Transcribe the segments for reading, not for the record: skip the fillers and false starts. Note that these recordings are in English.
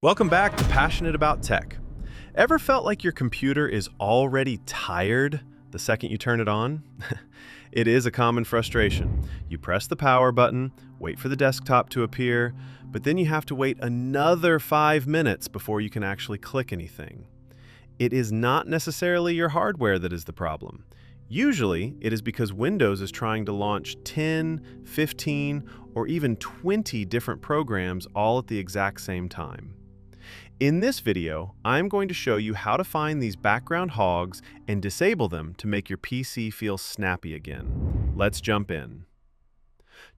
Welcome back to Passionate About Tech. Ever felt like your computer is already tired the second you turn it on? It is a common frustration. You press the power button, wait for the desktop to appear, but then you have to wait another 5 minutes before you can actually click anything. It is not necessarily your hardware that is the problem. Usually, it is because Windows is trying to launch 10, 15, or even 20 different programs all at the exact same time. In this video, I'm going to show you how to find these background hogs and disable them to make your PC feel snappy again. Let's jump in.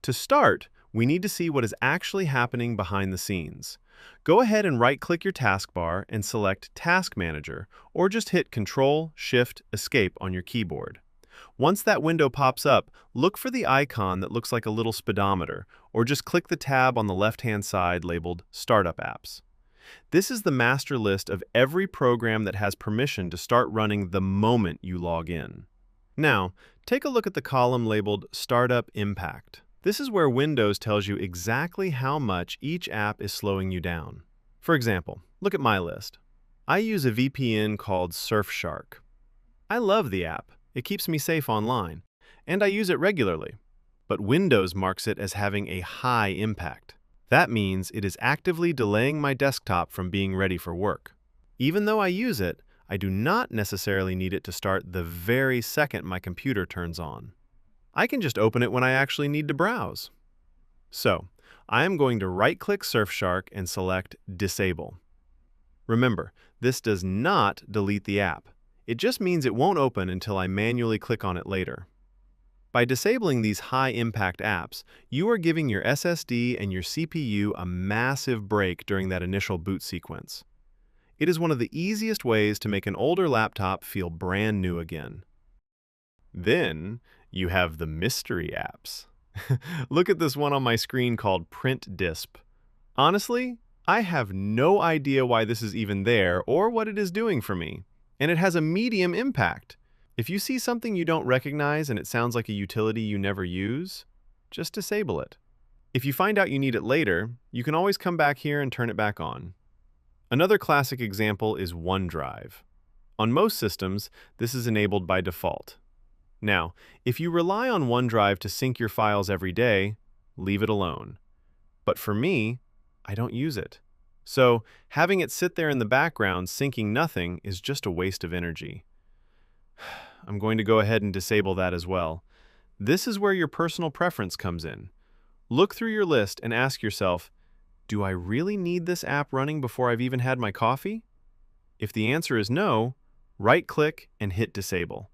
To start, we need to see what is actually happening behind the scenes. Go ahead and right-click your taskbar and select Task Manager, or just hit Ctrl-Shift-Escape on your keyboard. Once that window pops up, look for the icon that looks like a little speedometer, or just click the tab on the left-hand side labeled Startup Apps. This is the master list of every program that has permission to start running the moment you log in. Now, take a look at the column labeled Startup Impact. This is where Windows tells you exactly how much each app is slowing you down. For example, look at my list. I use a VPN called Surfshark. I love the app. It keeps me safe online, and I use it regularly. But Windows marks it as having a high impact. That means it is actively delaying my desktop from being ready for work. Even though I use it, I do not necessarily need it to start the very second my computer turns on. I can just open it when I actually need to browse. So, I am going to right-click Surfshark and select Disable. Remember, this does not delete the app. It just means it won't open until I manually click on it later. By disabling these high-impact apps, you are giving your SSD and your CPU a massive break during that initial boot sequence. It is one of the easiest ways to make an older laptop feel brand new again. Then, you have the mystery apps. Look at this one on my screen called Print Disp. Honestly, I have no idea why this is even there or what it is doing for me, and it has a medium impact. If you see something you don't recognize and it sounds like a utility you never use, just disable it. If you find out you need it later, you can always come back here and turn it back on. Another classic example is OneDrive. On most systems, this is enabled by default. Now, if you rely on OneDrive to sync your files every day, leave it alone. But for me, I don't use it. So, having it sit there in the background syncing nothing is just a waste of energy. I'm going to go ahead and disable that as well. This is where your personal preference comes in. Look through your list and ask yourself, do I really need this app running before I've even had my coffee? If the answer is no, right-click and hit Disable.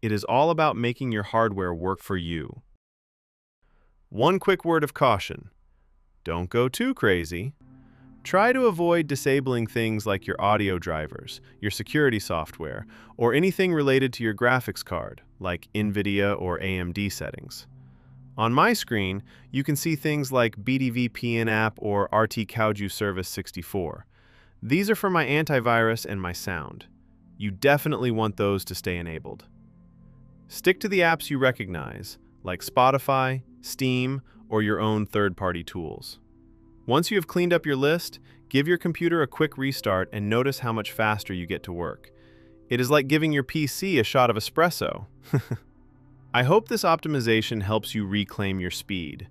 It is all about making your hardware work for you. One quick word of caution. Don't go too crazy. Try to avoid disabling things like your audio drivers, your security software, or anything related to your graphics card, like NVIDIA or AMD settings. On my screen, you can see things like VPN app or RT Kaiju Service 64. These are for my antivirus and my sound. You definitely want those to stay enabled. Stick to the apps you recognize, like Spotify, Steam, or your own third-party tools. Once you have cleaned up your list, give your computer a quick restart and notice how much faster you get to work. It is like giving your PC a shot of espresso. I hope this optimization helps you reclaim your speed.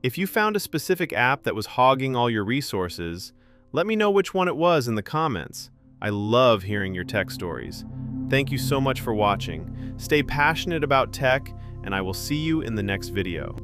If you found a specific app that was hogging all your resources, let me know which one it was in the comments. I love hearing your tech stories. Thank you so much for watching. Stay passionate about tech, and I will see you in the next video.